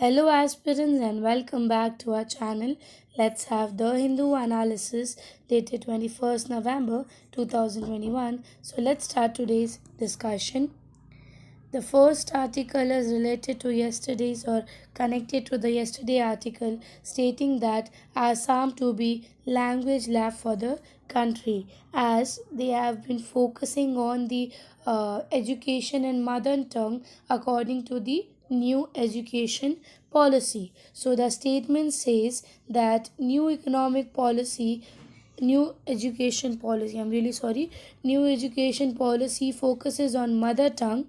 Hello, aspirants, and welcome back to our channel. Let's have the Hindu analysis dated 21st November 2021. So, let's start today's discussion. The first article is related to yesterday's or connected to the yesterday article stating that Assam to be language lab for the country as they have been focusing on the education and mother tongue according to the new education policy. So the statement says that new economic policy new education policy I'm really sorry new education policy focuses on mother tongue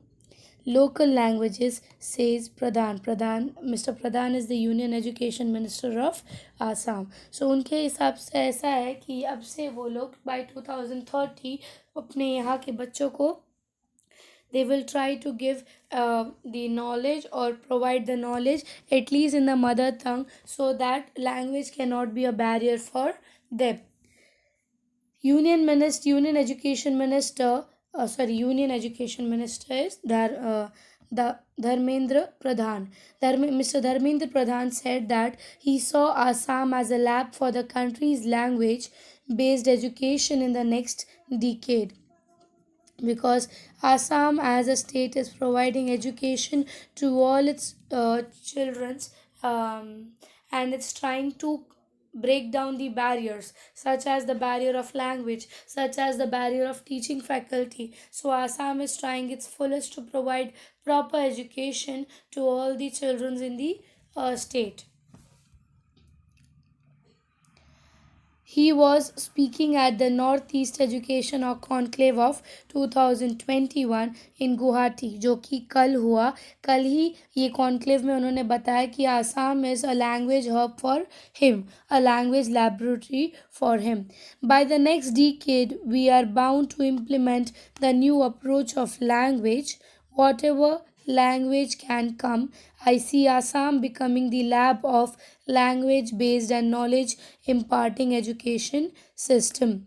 local languages, says Mr. Pradhan is the Union Education Minister of Assam. So उनके हिसाब से ऐसा है कि अब से वो लोग by 2030 अपने यहाँ के बच्चों को they will try to give the knowledge or provide the knowledge at least in the mother tongue so that language cannot be a barrier for them. Union Education Minister is the Dharmendra Pradhan. Mr. Dharmendra Pradhan said that he saw Assam as a lab for the country's language-based education in the next decade because Assam as a state is providing education to all its children's and it's trying to break down the barriers such as the barrier of language such as the barrier of teaching faculty. So Assam is trying its fullest to provide proper education to all the children in the state. He was speaking at the Northeast Education or Conclave of 2021 in Guwahati जो कि कल हुआ कल ही ये conclave में उन्होंने बताया कि Assam is a language hub for him a language laboratory for him. By the next decade, we are bound to implement the new approach of language, whatever language can come. I see Assam becoming the lab of language based and knowledge imparting education system.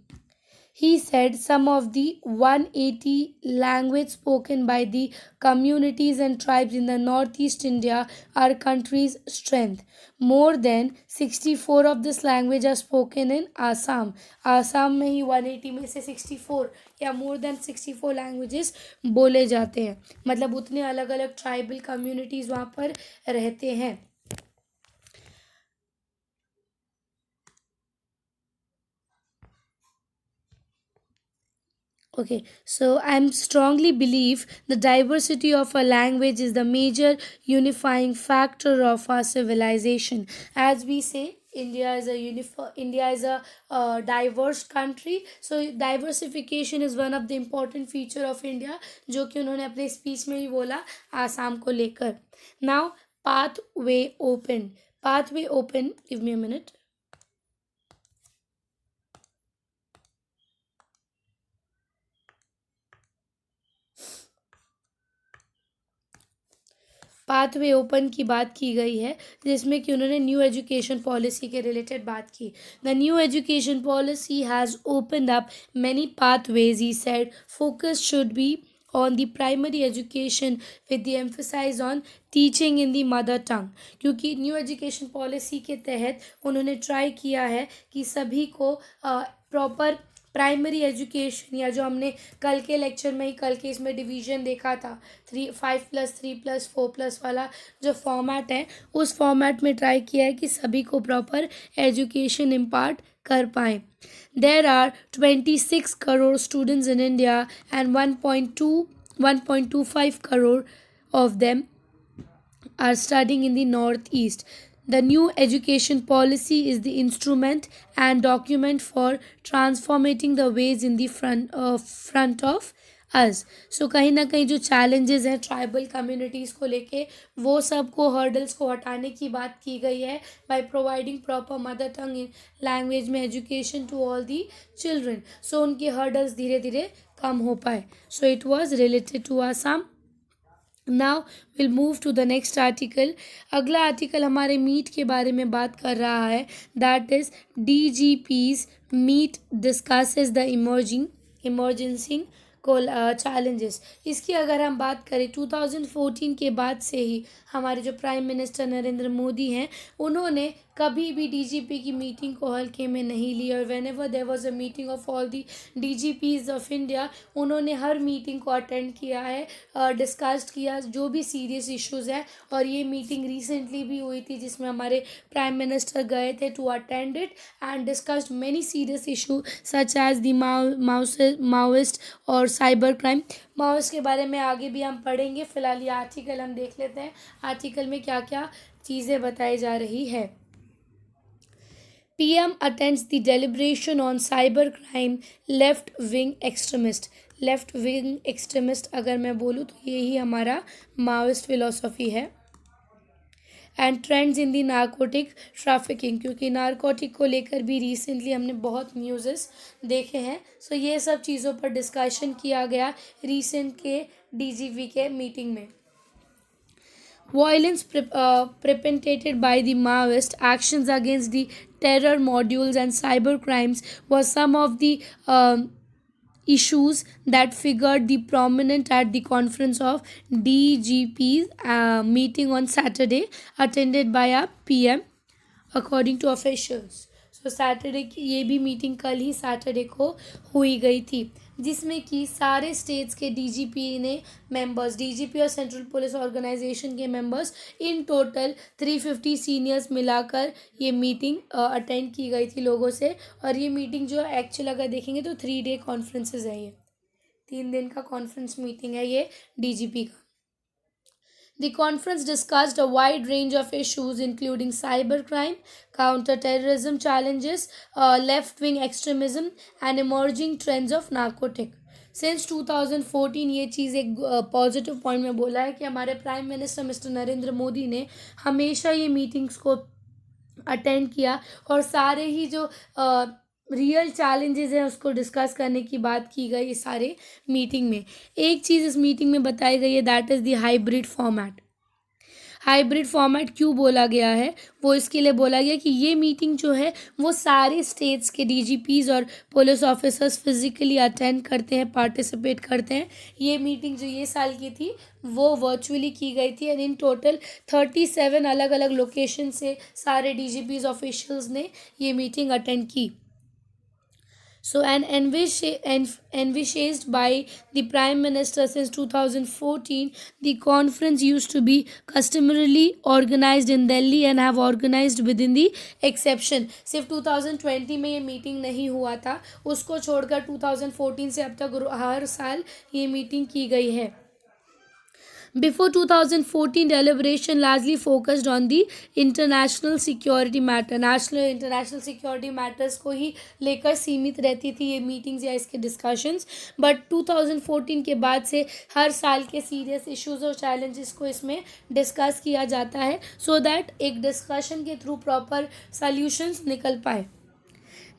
He said some of the 180 language spoken by the communities and tribes in the northeast India are country's strength. More than 64 of this language are spoken in Assam. Assam में ही 180 में से 64 या more than 64 languages बोले जाते हैं मतलब उतने अलग अलग ट्राइबल कम्युनिटीज़ वहाँ पर रहते हैं. Okay, so I strongly believe the diversity of a language is the major unifying factor of our civilization. As we say, India is a diverse country. So diversification is one of the important feature of India, जो कि उन्होंने अपने speech में ही बोला आसाम को लेकर. Now pathway open. Give me a minute. Pathway open की बात की गई है जिसमें कि उन्होंने न्यू एजुकेशन पॉलिसी के रिलेटेड बात की. The new education policy has opened up many pathways. He said focus should be on the primary education with the emphasis on teaching in the mother tongue. क्योंकि new education policy के तहत उन्होंने try किया है कि सभी को proper primary education या जो हमने कल के लेक्चर में ही कल के इसमें डिवीजन देखा था 5+3+4+ वाला जो फॉर्मेट है उस फॉर्मेट में ट्राई किया है कि सभी को प्रॉपर एजुकेशन इम्पार्ट कर पाएँ. There are 26 crore students in India and 1.25 crore of them are studying in the Northeast. The new education policy is the instrument and document for transforming the ways in the front of us. So कहीं ना कहीं जो challenges हैं tribal communities को लेके वो सब को हर्डल्स को हटाने की बात की गई है by providing proper mother tongue language में education to all the children. So उनके हर्डल्स धीरे धीरे कम हो पाए. So it was related to Assam. Now will move to the next article. अगला आर्टिकल हमारे मीट के बारे में बात कर रहा है. That is DGP's meet discusses the emerging emergency challenges, इसकी अगर हम बात करें 2014 के बाद से ही हमारे जो प्राइम मिनिस्टर नरेंद्र मोदी हैं, उन्होंने कभी भी डीजीपी की मीटिंग को हल्के में नहीं ली। और whenever there was a meeting of all the DGPs of India, उन्होंने हर मीटिंग को अटेंड किया है, डिस्कस्ड किया जो भी सीरियस इश्यूज़ हैं। और ये मीटिंग रिसेंटली भी हुई थी जिसमें हमारे प्राइम मिनिस्टर गए थे to attend it and discussed many serious issue such as the Maoist और साइबर क्राइम। माओइस्ट के बारे में आगे भी हम पढ़ेंगे, फिलहाल ये आर्टिकल हम देख लेते हैं आर्टिकल में क्या क्या चीज़ें बताई जा रही है। PM attends the deliberation on cyber crime, left wing extremist. Left wing extremist अगर मैं बोलूँ तो यही हमारा माओइस्ट फिलोसफी है। And trends in the narcotic trafficking, क्योंकि नारकोटिक को लेकर भी रिसेंटली हमने बहुत न्यूज़ेस देखे हैं। सो ये सब चीज़ों पर डिस्कशन किया गया रिसेंट के DGP के मीटिंग में। Violence perpetrated by the Maoist actions against the terror modules and cyber crimes was some of the issues that figured the prominent at the conference of DGP's meeting on Saturday, attended by a PM, according to officials. So Saturday की ये भी meeting कल ही Saturday को हुई गई थी, जिसमें कि सारे स्टेट्स के डीजीपी ने मेंबर्स, डीजीपी और सेंट्रल पुलिस ऑर्गेनाइजेशन के मेंबर्स, इन टोटल 350 सीनियर्स मिलाकर ये मीटिंग अटेंड की गई थी लोगों से। और ये मीटिंग जो एक्चुअल अगर देखेंगे तो 3 डे कॉन्फ्रेंसेस है, ये 3 दिन का कॉन्फ्रेंस मीटिंग है ये डीजीपी का। The conference discussed a wide range of issues including cybercrime, counter-terrorism challenges, left-wing extremism and emerging trends of narcotic. Since 2014 ये चीज़ एक पॉजिटिव पॉइंट में बोला है कि हमारे prime minister mister Narendra Modi ने हमेशा ये मीटिंग्स को अटेंड किया और सारे ही जो रियल चैलेंजेस हैं उसको डिस्कस करने की बात की गई इस सारे मीटिंग में। एक चीज़ इस मीटिंग में बताई गई है, that is the hybrid format. Hybrid format क्यों बोला गया है, वो इसके लिए बोला गया कि ये मीटिंग जो है वो सारे स्टेट्स के डीजीपीज और पुलिस ऑफिसर्स फिजिकली अटेंड करते हैं, पार्टिसिपेट करते हैं। ये मीटिंग जो ये साल की थी वो वर्चुअली की गई थी एंड इन टोटल 37 अलग अलग लोकेशन से सारे डीजीपीज ऑफिशियल्स ने ये मीटिंग अटेंड की। So, envisaged by the Prime Minister since 2014, the conference used to be customarily organized in Delhi and have organized within the exception. सिर्फ 2020 में ये मीटिंग नहीं हुआ था, उसको छोड़कर 2014 से अब तक हर साल ये मीटिंग की गई है। Before 2014, deliberation largely focused on the international security matter, national international security matters को ही लेकर सीमित रहती थी ये मीटिंग्स या इसके डिस्कशंस। बट 2014 के बाद से हर साल के सीरियस इश्यूज और चैलेंजेस को इसमें डिस्कस किया जाता है, सो दैट एक डिस्कशन के थ्रू प्रॉपर सॉल्यूशंस निकल पाए।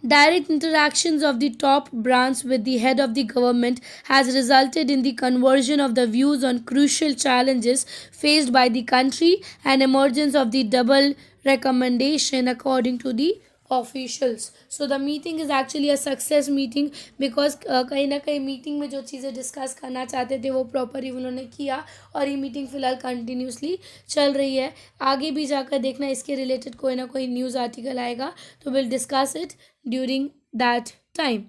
Direct interactions of the top branch with the head of the government has resulted in the conversion of the views on crucial challenges faced by the country and emergence of the double recommendation according to the officials. So the meeting is actually a success meeting because कहीं ना कहीं meeting में जो चीज़ें discuss करना चाहते थे वो प्रॉपरली उन्होंने किया और ये मीटिंग फ़िलहाल कंटिन्यूसली चल रही है। आगे भी जाकर देखना इसके रिलेटेड कोई ना कोई न्यूज़ आर्टिकल आएगा तो will discuss it during that time.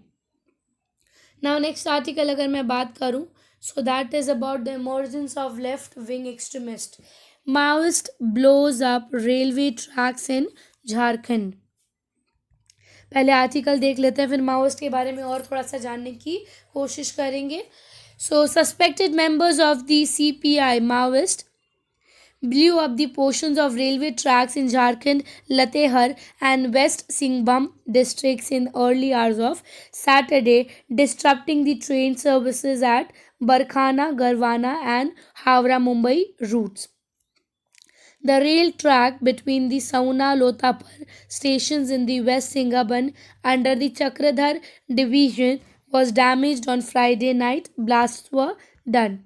Now next article अगर मैं बात करूँ, so that is about the emergence of left wing extremist. Maoist blows up railway tracks in Jharkhand. पहले आर्टिकल देख लेते हैं, फिर माओइस्ट के बारे में और थोड़ा सा जानने की कोशिश करेंगे। So suspected members of the CPI Maoist blew up the portions of railway tracks in Jharkhand, Latehar and West Singhbum districts in early hours of Saturday, disrupting the train services at Barkhana, Garwana and Howrah-Mumbai routes. The rail track between the Sauna-Lotapur stations in the West Singhbum under the Chakradhar division was damaged on Friday night. Blasts were done.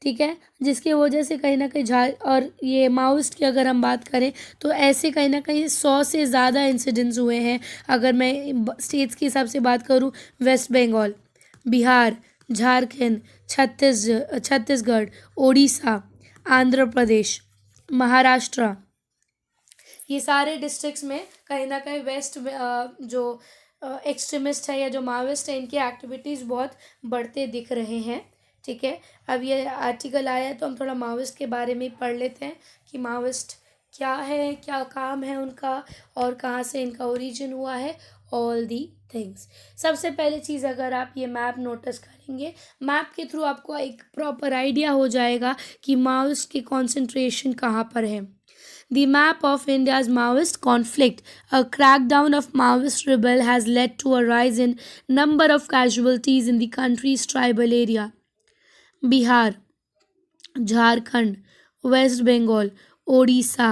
ठीक है, जिसकी वजह से कहीं ना कहीं और ये माओइस्ट की अगर हम बात करें तो ऐसे कहीं ना कहीं 100 से ज़्यादा इंसिडेंट्स हुए हैं। अगर मैं स्टेट्स के हिसाब से बात करूँ, वेस्ट बंगाल, बिहार, झारखंड, छत्तीसगढ़, उड़ीसा, आंध्र प्रदेश, महाराष्ट्र, ये सारे डिस्ट्रिक्ट्स में कहीं ना कहीं वेस्ट जो एक्सट्रीमिस्ट है या जो माओइस्ट है, इनकी एक्टिविटीज़ बहुत बढ़ते दिख रहे हैं। ठीक है, अब ये आर्टिकल आया है तो हम थोड़ा माओइस्ट के बारे में पढ़ लेते हैं कि माओइस्ट क्या है, क्या काम है उनका, और कहाँ से इनका ओरिजिन हुआ है, ऑल दी थिंग्स। सबसे पहले चीज़, अगर आप ये मैप नोटिस करेंगे, मैप के थ्रू आपको एक प्रॉपर आइडिया हो जाएगा कि माओइस्ट की कॉन्सेंट्रेशन कहाँ पर है। The map of India's Maoist conflict, a crackdown of Maoist rebel has led to a rise in number of casualties in the country's tribal area. Bihar, Jharkhand, West Bengal, Odisha,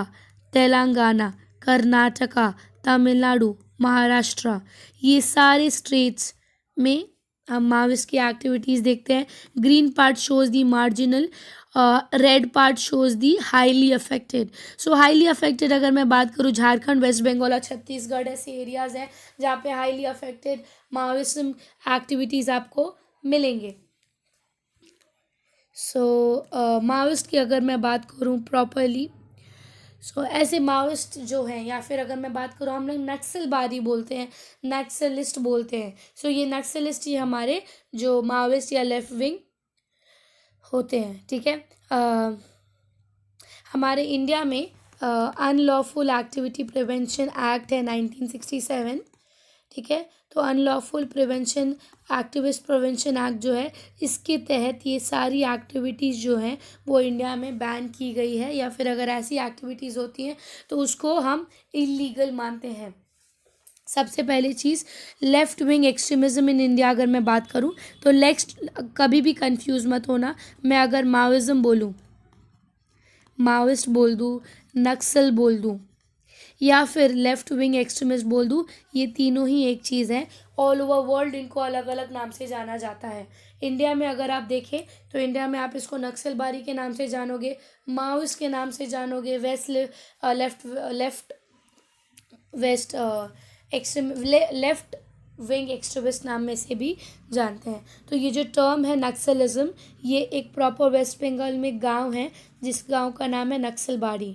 Telangana, Karnataka, Tamil Nadu, Maharashtra, ये सारे states में हम Maoist की activities देखते हैं। Green part shows the marginal, red part shows the highly affected. So highly affected अगर मैं बात करूँ, झारखंड, वेस्ट बंगाल और छत्तीसगढ़ ऐसे एरियाज़ हैं जहाँ पे हाईली अफेक्टेड माओइज्म एक्टिविटीज़ आपको मिलेंगे। सो माओइस्ट की अगर मैं बात करूँ प्रॉपरली, ऐसे माओइस्ट जो हैं, या फिर अगर मैं बात करूँ, हम लोग नक्सलबारी बोलते हैं, नक्सलिस्ट बोलते हैं। ये नक्सलिस्ट ये हमारे जो माओइस्ट या लेफ्ट विंग होते हैं। ठीक है, हमारे इंडिया में अनलॉफुल एक्टिविटी प्रिवेंशन एक्ट है 1967। ठीक है, तो unlawful prevention activist prevention act जो है, इसके तहत ये सारी एक्टिविटीज़ जो हैं वो इंडिया में बैन की गई है, या फिर अगर ऐसी एक्टिविटीज़ होती हैं तो उसको हम इलीगल मानते हैं। सबसे पहली चीज़, left wing extremism in India अगर मैं बात करूं तो कभी भी कंफ्यूज मत होना, मैं अगर माओइज़म बोलूं, माओइस्ट बोल दूं, नक्सल बोल दूं, या फिर लेफ़्ट विंग एक्सट्रीमिस्ट बोल दूं, ये तीनों ही एक चीज़ है। ऑल ओवर वर्ल्ड इनको अलग अलग नाम से जाना जाता है। इंडिया में अगर आप देखें तो इंडिया में आप इसको नक्सलबारी के नाम से जानोगे, माओइस्ट के नाम से जानोगे, लेफ्ट विंग एक्सट्रीमिस्ट नाम में से भी जानते हैं। तो ये जो टर्म है नक्सलिज्म, ये एक प्रॉपर वेस्ट बंगाल में गांव है जिस गांव का नाम है नक्सलबाड़ी।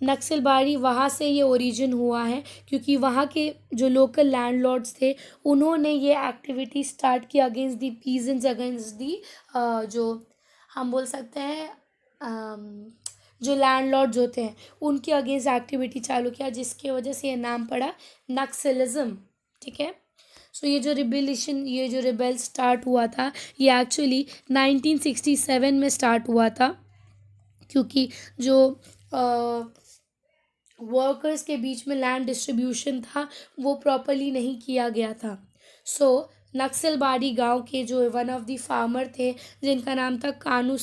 नक्सलबाड़ी वहाँ से ये ओरिजिन हुआ है, क्योंकि वहाँ के जो लोकल लैंडलॉर्ड्स थे उन्होंने ये एक्टिविटी स्टार्ट की against the peasants, against the जो हम बोल सकते हैं जो लैंडलॉर्ड्स होते हैं उनके अगेंस्ट एक्टिविटी चालू किया, जिसकी वजह से ये नाम पड़ा नक्सलिज्म। ठीक है, ये जो रिबेल स्टार्ट हुआ था, ये एक्चुअली 1967 में स्टार्ट हुआ था, क्योंकि जो वर्कर्स के बीच में लैंड डिस्ट्रीब्यूशन था वो प्रॉपरली नहीं किया गया था। नक्सलबाड़ी गांव के जो वन ऑफ द फार्मर थे जिनका नाम था कानू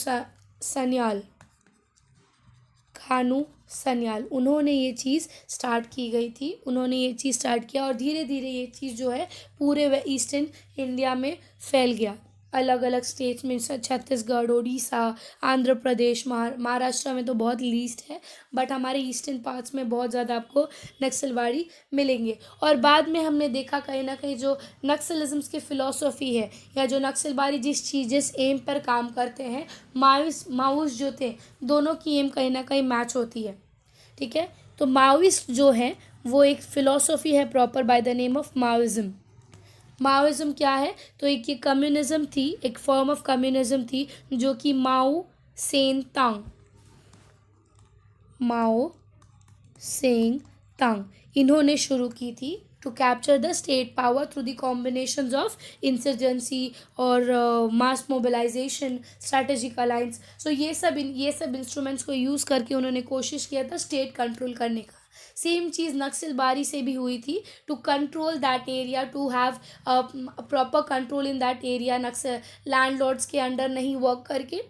सन्याल, उन्होंने ये चीज़ स्टार्ट की गई थी, उन्होंने ये चीज़ स्टार्ट किया और धीरे धीरे ये चीज़ जो है पूरे ईस्टर्न इंडिया में फैल गया। अलग अलग स्टेट्स में, छत्तीसगढ़, उड़ीसा, आंध्र प्रदेश, महाराष्ट्र में तो बहुत लीस्ट है, बट हमारे ईस्टर्न पार्ट्स में बहुत ज़्यादा आपको नक्सलबाड़ी मिलेंगे। और बाद में हमने देखा कहीं ना कहीं जो नक्सलिज्म्स की फ़िलॉसफी है, या जो नक्सलबाड़ी जिस एम पर काम करते हैं, माओइस्ट जो थे, दोनों की एम कहीं ना कहीं मैच होती है। ठीक है, तो माओइस्ट जो है वो एक फ़िलॉसफी है proper by the name of Maoism. Maoism क्या है, तो एक ये कम्युनिज्म थी, एक फॉर्म ऑफ कम्युनिज्म थी जो कि माओ सेंग तांग इन्होंने शुरू की थी, to capture the state power through the combinations of insurgency और मास मोबिलाइजेशन, स्ट्रैटेजिक अलायंस। ये सब इंस्ट्रूमेंट्स को यूज़ करके उन्होंने कोशिश किया था स्टेट कंट्रोल करने का। सेम चीज़ नक्सलबारी से भी हुई थी, to control that area, to have proper control in that area, landlords के अंडर नहीं वर्क करके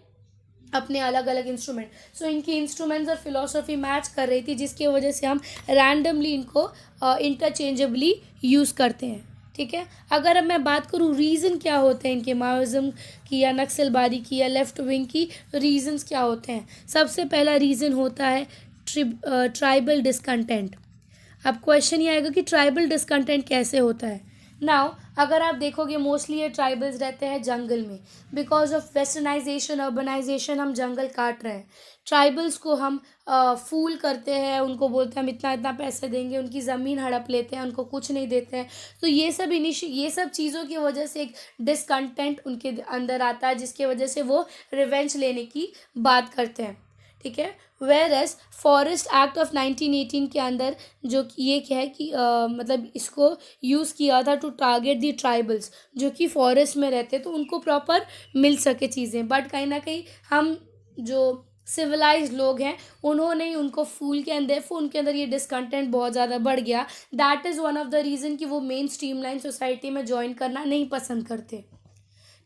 अपने अलग अलग इंस्ट्रूमेंट। इनकी इंस्ट्रूमेंट्स और फिलॉसफी मैच कर रही थी, जिसकी वजह से हम रैंडमली इनको इंटरचेंजेबली यूज़ करते हैं। ठीक है, अगर अब मैं बात करूँ रीज़न क्या होते हैं इनके, माओइज़्म की या नक्सलबारी की या लेफ्ट विंग की रीज़न्स क्या होते हैं। सबसे पहला रीज़न होता है ट्राइबल डिस्कंटेंट। अब क्वेश्चन ये आएगा कि ट्राइबल डिस्कंटेंट कैसे होता है। नाउ अगर आप देखोगे मोस्टली ये ट्राइबल्स रहते हैं जंगल में। बिकॉज ऑफ वेस्टर्नाइजेशन अर्बनाइजेशन हम जंगल काट रहे हैं। ट्राइबल्स को हम फूल करते हैं, उनको बोलते हैं हम इतना इतना पैसे देंगे, उनकी ज़मीन हड़प लेते हैं, उनको कुछ नहीं देते हैं। तो ये सब चीज़ों की वजह से एक डिसकंटेंट उनके अंदर आता है, जिसकी वजह से वो रिवेंज लेने की बात करते हैं। ठीक है। Whereas forest act of 1918 के अंदर जो कि ये क्या है कि मतलब इसको यूज़ किया था टू टारगेट दी ट्राइबल्स जो कि फॉरेस्ट में रहते, तो उनको प्रॉपर मिल सके चीज़ें। बट कहीं ना कहीं हम जो सिविलाइज लोग हैं उन्होंने ही उनको फूल के अंदर उनके अंदर ये डिसकंटेंट बहुत ज़्यादा बढ़ गया। That is one of the reason कि वो मेन स्ट्रीमलाइन सोसाइटी में ज्वाइन करना नहीं पसंद करते।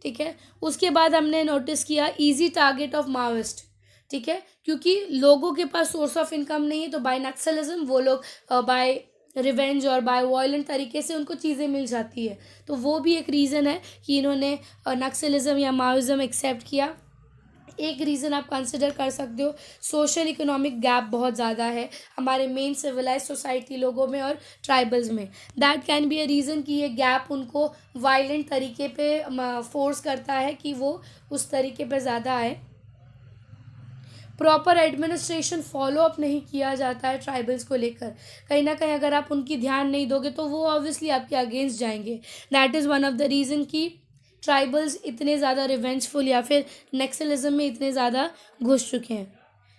ठीक है। उसके बाद हमने नोटिस किया इजी टारगेट ऑफ माओइस्ट। ठीक है। क्योंकि लोगों के पास सोर्स ऑफ इनकम नहीं है, तो बाय नक्सलिज्म वो लोग बाय रिवेंज और बाय वायलेंट तरीके से उनको चीज़ें मिल जाती है। तो वो भी एक रीज़न है कि इन्होंने नक्सलिज्म या माओइज्म एक्सेप्ट किया। एक रीज़न आप कंसिडर कर सकते हो, सोशल इकोनॉमिक गैप बहुत ज़्यादा है हमारे मेन सिविलाइज सोसाइटी लोगों में और ट्राइबल्स में। That can be a reason कि ये गैप उनको वायलेंट तरीके पे फोर्स करता है कि वो उस तरीके पे ज़्यादा आए। प्रॉपर एडमिनिस्ट्रेशन फॉलो अप नहीं किया जाता है ट्राइबल्स को लेकर। कहीं ना कहीं अगर आप उनकी ध्यान नहीं दोगे तो वो ऑब्वियसली आपके अगेंस्ट जाएंगे। That is one of the reason कि ट्राइबल्स इतने ज़्यादा रिवेंजफुल या फिर नेक्सलिज्म में इतने ज़्यादा घुस चुके हैं।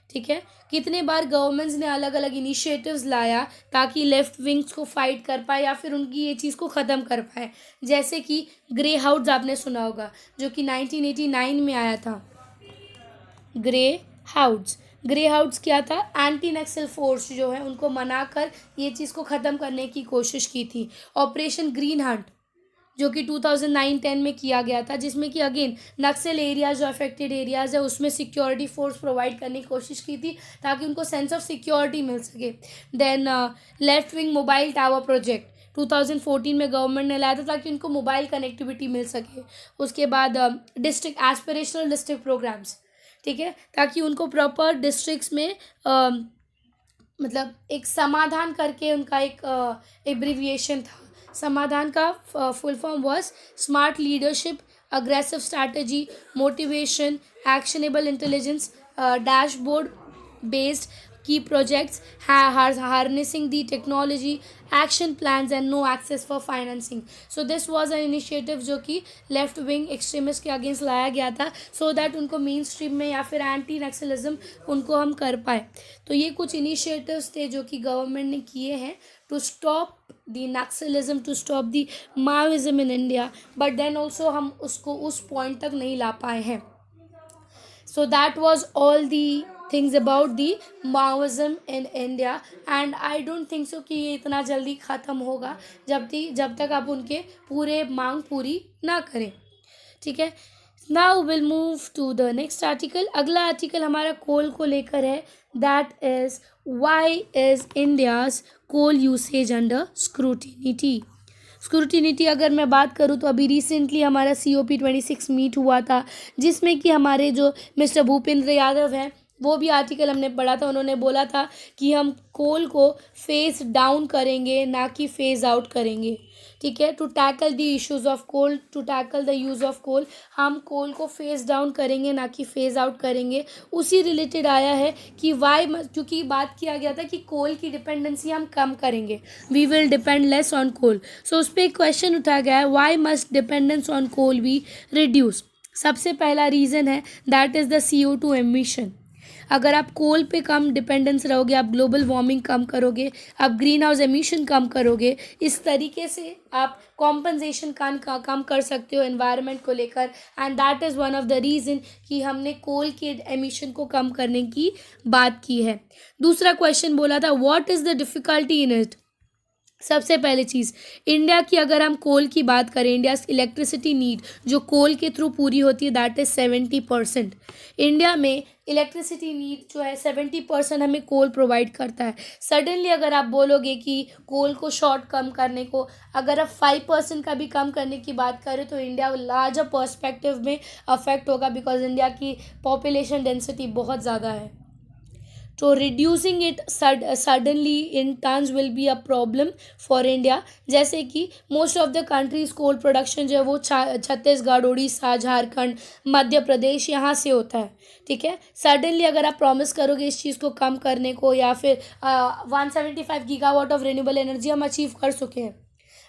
ठीक है। कितने बार गवर्नमेंट्स ने अलग अलग इनिशिएटिव्स लाया ताकि लेफ्ट विंग्स को फाइट कर पाए या फिर उनकी ये चीज़ को ख़त्म कर पाए। जैसे कि ग्रे हाउड्स आपने सुना होगा जो कि 1989 में आया था। ग्रे हाउड्स ग्रे हाउड्स क्या था, एंटी नक्सल फोर्स जो है उनको मनाकर ये चीज़ को ख़त्म करने की कोशिश की थी। ऑपरेशन ग्रीन हंट जो कि 2009-10 में किया गया था, जिसमें कि अगेन नक्सल एरियाज जो अफेक्टेड एरियाज है उसमें सिक्योरिटी फोर्स प्रोवाइड करने की कोशिश की थी ताकि उनको सेंस ऑफ सिक्योरिटी मिल सके। Then left wing mobile tower project 2014 में गवर्नमेंट ने लाया था ताकि उनको मोबाइल कनेक्टिविटी मिल सके। उसके बाद डिस्ट्रिक्ट एस्पिरेशनल डिस्ट्रिक्ट प्रोग्राम्स। ठीक है। ताकि उनको प्रॉपर डिस्ट्रिक्ट्स में मतलब एक समाधान करके उनका एक एब्रिविएशन था। समाधान का full form was smart leadership, aggressive strategy, motivation, actionable intelligence, dashboard based key projects, harnessing the technology, action plans and no access for financing. So this was an initiative जो कि लेफ्ट विंग एक्सट्रीमिस्ट के against लाया गया था so that उनको main stream में या फिर एंटी नक्सलिज्म उनको हम कर पाए। तो ये कुछ इनिशिएटिव्स थे जो कि गवर्नमेंट ने किए हैं to stop the Naxalism, to stop the Maoism in India. But then also हम उसको उस पॉइंट तक नहीं ला पाए हैं। So that was all the things about the Maoism in India and I don't think so कि ये इतना जल्दी ख़त्म होगा जब तक आप उनके पूरे मांग पूरी ना करें। ठीक है। Now will move to the next article. अगला आर्टिकल हमारा कोल को लेकर है। That is why is India's coal usage under scrutiny अगर मैं बात करूँ तो अभी रिसेंटली हमारा COP26 मीट हुआ था जिसमें कि हमारे जो मिस्टर भूपेंद्र यादव हैं वो भी आर्टिकल हमने पढ़ा था। उन्होंने बोला था कि हम कोल को फेज डाउन करेंगे ना कि फेज आउट करेंगे। ठीक है। To tackle the issues of coal, to tackle the use of coal, हम कोल को फेज डाउन करेंगे ना कि फेज आउट करेंगे। उसी रिलेटेड आया है कि वाई, क्योंकि बात किया गया था कि कोल की डिपेंडेंसी हम कम करेंगे, we will depend less on coal. So उस पर एक क्वेश्चन उठाया गया है, why must dependence on coal be reduce. सबसे पहला रीज़न है that is the CO2 emission. अगर आप कोल पे कम डिपेंडेंस रहोगे, आप ग्लोबल वार्मिंग कम करोगे, आप ग्रीन हाउस एमिशन कम करोगे, इस तरीके से आप कॉम्पनसेशन कम कर सकते हो एनवायरनमेंट को लेकर। And that is one of the reason कि हमने कोल के एमिशन को कम करने की बात की है। दूसरा क्वेश्चन बोला था what is the difficulty in it. सबसे पहली चीज़, इंडिया की अगर हम कोल की बात करें, इंडिया इलेक्ट्रिसिटी नीड जो कोल के थ्रू पूरी होती है दैट इज़ 70%। इंडिया में इलेक्ट्रिसिटी नीड जो है 70% हमें कोल प्रोवाइड करता है। सडनली अगर आप बोलोगे कि कोल को शॉर्ट कम करने को अगर आप 5% का भी कम करने की बात करें तो इंडिया लार्जर पर्सपेक्टिव में अफेक्ट होगा बिकॉज इंडिया की पॉपुलेशन डेंसिटी बहुत ज़्यादा है। तो reducing it suddenly in tons will be a problem for India. जैसे कि most of the countries coal production जो है वो छत्तीसगढ़, उड़ीसा, झारखंड, मध्य प्रदेश यहाँ से होता है। ठीक है, सडनली अगर आप प्रॉमिस करोगे इस चीज़ को कम करने को, या फिर 175 गीगावाट ऑफ रिन्यूएबल एनर्जी हम अचीव कर चुके हैं,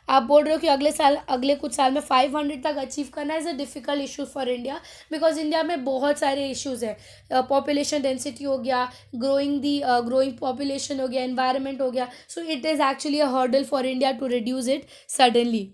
आप बोल रहे हो कि अगले साल, अगले कुछ साल में 500 तक अचीव करना is a difficult issue for India, because India में बहुत सारे इश्यूज़ हैं। पॉपुलेशन डेंसिटी हो गया, ग्रोइंग पॉपुलेशन हो गया, एनवायरनमेंट हो गया, so it is actually a hurdle for India to reduce it suddenly.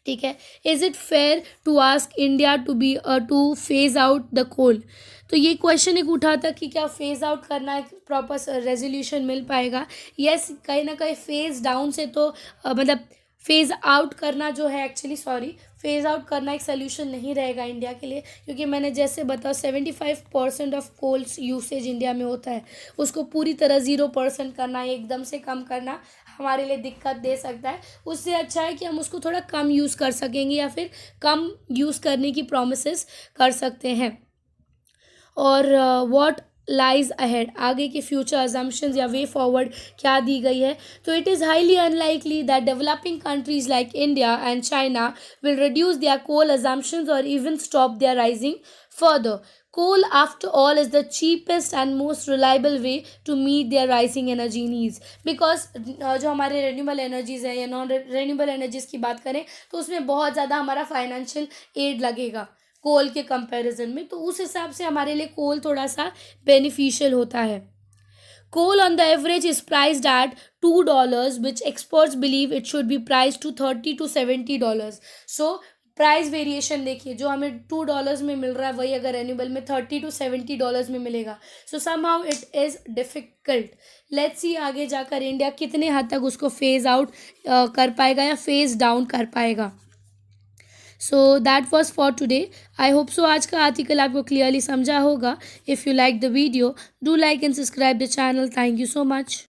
ठीक है, is it fair to ask India to phase out the coal. तो ये क्वेश्चन एक उठा था कि क्या फेज आउट करना एक प्रॉपर रेजोल्यूशन मिल पाएगा। यस, कहीं ना कहीं फेज डाउन से तो मतलब फेज आउट करना जो है, एक्चुअली सॉरी, फेज आउट करना एक सोल्यूशन नहीं रहेगा इंडिया के लिए, क्योंकि मैंने जैसे बताया 75% ऑफ कोल्स यूसेज इंडिया में होता है, उसको पूरी तरह 0% करना, एकदम से कम करना हमारे लिए दिक्कत दे सकता है। उससे अच्छा है कि हम उसको थोड़ा कम यूज़ कर सकेंगे, या फिर कम यूज़ करने की प्रोमिस कर सकते हैं। और व्हाट लाइज अहेड, आगे की फ्यूचर अजम्पशंस या वे फॉरवर्ड क्या दी गई है। तो it is highly unlikely that developing countries like India and China will reduce their coal consumptions और even stop their rising further. Coal, after all, is the cheapest and most reliable way to meet their rising energy needs. Because जो हमारे renewable energies है या non renewable energies की बात करें तो उसमें बहुत ज़्यादा हमारा फाइनेंशियल एड लगेगा कोल के कंपैरिजन में, तो उस हिसाब से हमारे लिए कोल थोड़ा सा बेनिफिशियल होता है। Coal on the average is priced at $2, which experts believe it should be priced to $30 to $70. So price variation देखिए, जो हमें $2 में मिल रहा है वही अगर रेन्यूएबल में $30 to $70 में मिलेगा। सो somehow it is difficult. Let's see आगे जाकर इंडिया कितने हद तक उसको फेज आउट कर पाएगा या फेज डाउन कर पाएगा। So that was for today. I hope so आज का आर्टिकल आपको क्लियरली समझा होगा। If you like the video, do like and subscribe the channel. Thank you so much.